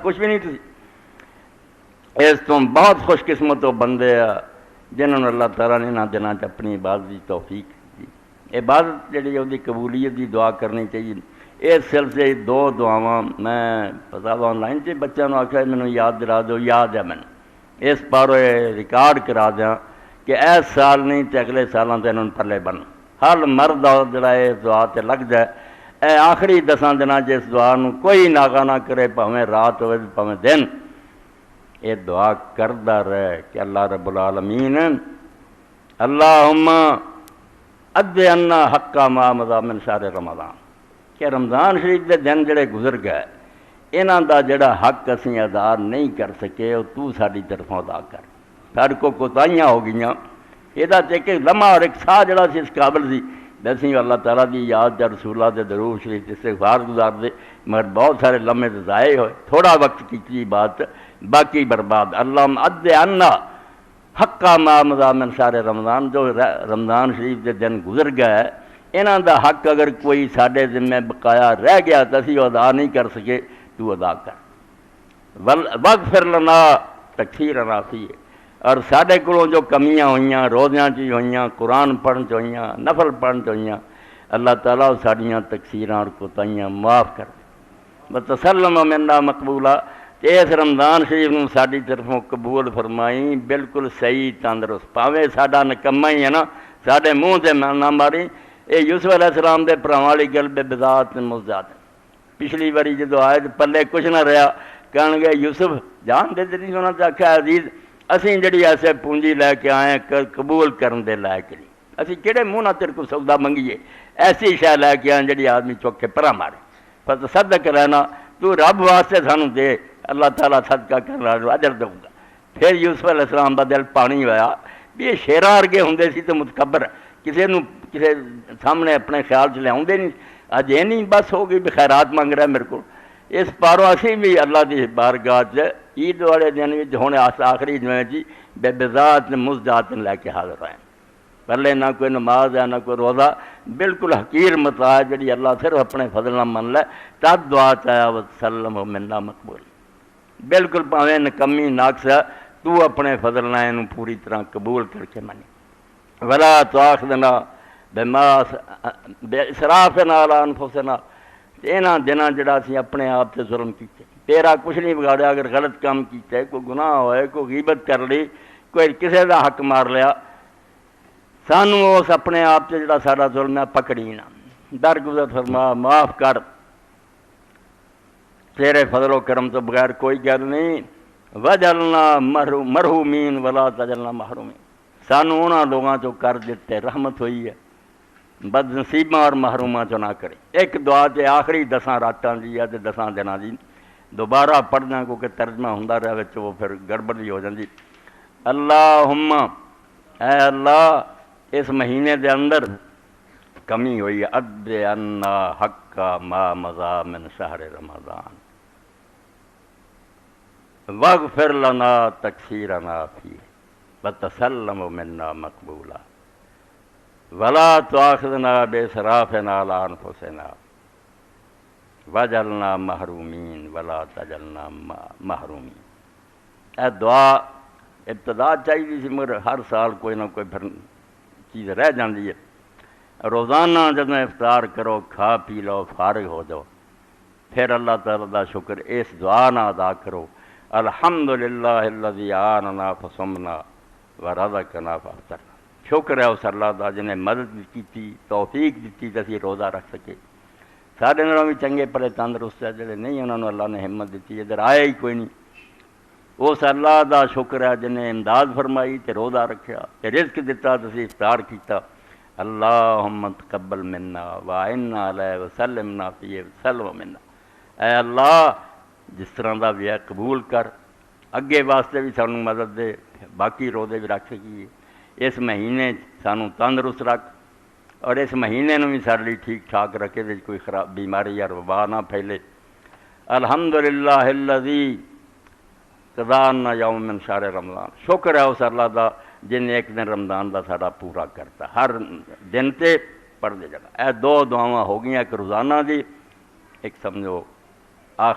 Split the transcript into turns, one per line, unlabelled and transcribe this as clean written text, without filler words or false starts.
کچھ بھی نہیں تھی. اس تو بہت خوش قسمت وہ بندے جنہوں نے اللہ تعالیٰ نے انہاں دنوں اپنی عبادت کی توفیق دی. عبادت جڑی وہ قبولیت کی دعا کرنی چاہیے. اس سلسلے دو دعاواں میں پتا آن لائن سے بچوں نے آخیا مینوں یاد دلا دو. یاد ہے مینوں اس بار ریکارڈ کرا دیا کہ اس سال نہیں تو اگلے سالوں سے انہوں پلے بن. ہر مرد جڑا اس دعا سے لگ جائے اے آخری 10 دنوں اس دعا نو کوئی ناغا نہ کرے، پاویں رات ہوئے پاویں دن، یہ دعا کردا رہے کہ اللہ رب العالمین اللہم ادِ عنا حق ما مضی من شہر رمضان، کہ رمضان شریف دے دن جڑے گزر گئے انہاں دا جڑا حق اسی ادا نہیں کر سکے وہ تو ساری طرفوں ادا کر. سارے کو کوتاہیاں ہو گئیاں. یہ ایک لمحہ اور ایک ساہ جڑا سی اس قابل سی دسی اللہ تعالیٰ دی یاد یا رسول اللہ دے درود شریف استغفار گزار دے، مگر بہت سارے لمحے تو ضائع ہوئے. تھوڑا وقت کی بات باقی برباد. اللہم ادِ عنا حق ما مضی من شہر رمضان، جو رمضان شریف دے دن گزر گئے انہاں دا حق اگر کوئی ساڈے ذمہ بقایا رہ گیا تو اسی ادا نہیں کر سکے، تو ادا کر. واغفر لنا تقصیرنا فیہ، اور ساڈے کولوں جو کمیاں ہوئیاں روزیاں چ ہوئیاں، قرآن پڑھن چ ہوئیاں، نفل پڑھن چ ہوئیاں، اللہ تعالیٰ ساڈیاں تقصیراں اور کوتاہیاں معاف کر دے. وتسلم منا مقبولا، اس رمضان شریف نو ساڈی طرفوں قبول فرمائی بالکل صحیح تندرست. پاویں ساڈا نکما ہی ہے نا، ساڈے منہ تے نہ ماری. یہ یوسف علیہ السلام دے پراواں والی گل بے بذات مزداد. پچھلی باری جدو آئے تو پلے کچھ نہ رہا، کہن گے یوسف جان دے نہیں ہونا چاہیا عزیز اسی جڑی ایسے پونجی لے کے آئے قبول کرن دے لائق نہیں، اسی کہڑے منہ نہ تیرے کو سودا منگیے، ایسی شے لے کے آئے جڑی آدمی چوک کے پرا مارے. فتصدق رہنا، تو رب واسطے سانو دے، اللہ تعالیٰ صدقہ کرنا اجر دوں گا. پھر یوسف علیہ السلام کا دل پانی ہوا بھی یہ شیراں ورگے ہوندے سی تو متکبر کسی سامنے اپنے خیال چ لیا نہیں. اج یہ نہیں بس ہو گئی بھی خیرات منگ رہا میرے کو. اس پاروں اسی بھی اللہ کی بارگاہ عید والے دن ہوں آخری جو جی بے بذات مزدات لے کے حاضر ہوئے. پہلے نہ کوئی نماز ہے نہ کوئی روزہ، بالکل حقیر متا ہے جڑی اللہ صرف اپنے فضل نہ من لے. تب دعا چاہیا وسلم منا مقبول، بالکل پاویں نکمی ناقص ہے تو اپنے فضل نہ اینو پوری طرح قبول کر کے منی. ولا تؤاخذنا بما باسرافنا علی انفسنا، انہاں دناں جڑا اسی اپنے آپ سے ظلم کیتے، تیرا کچھ نہیں بگاڑیا. اگر غلط کام کیتا ہے، کوئی گناہ ہوئے، کوئی غیبت کر لی، کوئی کسی دا حق مار لیا، سانو اس اپنے آپ سے جڑا سارا ظلم ہے پکڑی نہ، درگزر فرما، معاف کر. تیرے فضل و کرم تو بغیر کوئی گل نہیں. وجعلنا مرحومین ولا تجعلنا محرومین، سانو انہاں لوگاں چوں کر دیتے رحمت ہوئی ہے، بد نصیباں اور محروماں چوں نہ کرے. ایک دعا تے آخری 10 راتاں دی ہے تے 10 دناں دی دوبارہ پڑھنا کیونکہ ترجمہ ہوندا رہے وچ وہ پھر گڑبڑ ہو جاندی. اللہم، اے اللہ اس مہینے دے اندر کمی ہوئی ہے، ادِ عنا حق ما مضی من شہر رمضان واغفر لنا تقصیرنا فیہ وتسلم منا مقبولا ولا تؤاخذنا باسرافنا علی انفسنا وجعلنا محرومین ولا تجعلنا محرومین. اے دعا ابتدا چاہیے سی مگر ہر سال کوئی نہ کوئی پھر چیز رہ جاندی ہے. روزانہ جب افطار کرو، کھا پی لو، فارغ ہو جاؤ، پھر اللہ تعالیٰ دا شکر اس دعا نہ ادا کرو. الحمدللہ الذی آننا فصمنا ورزقنا فافطرنا، شکر ہے اس اللہ دا جنہیں مدد بھی کی، توفیق دیتی تے اسی روزہ رکھ سکے. سارے نالوں بھی چنگے پڑے تندرست ہے جڑے نہیں انہوں نے اللہ نے ہمت دیتی، ادھر آیا ہی کوئی نہیں. اس اللہ دا شکر ہے جنہیں امداد فرمائی تے روزہ رکھیا تے رزق دیتا تے اسی افطار کیتا. اللہم تقبل منا وعنا علیہ وسلمنا فیہ وسلم منا. اے اللہ جس طرح دا بھی ہے قبول کر، اگے واسطے بھی سانو مدد دے، باقی روزے بھی رکھ سکیے. اس مہینے سانو تندرست رکھ اور اس مہینے نو بھی سارے لیے ٹھیک ٹھاک رکھے، کوئی خراب بیماری یا وبا نہ پھیلے. الحمدللہ الذی قضانا یوم من شہر رمضان، شکر ہے اس اللہ دا جن ایک دن رمضان دا ساڈا پورا کرتا، ہر دن تے پڑھ دے جانا. اے 2 دعاواں ہو گئیں، ایک روزانہ دی، ایک سمجھو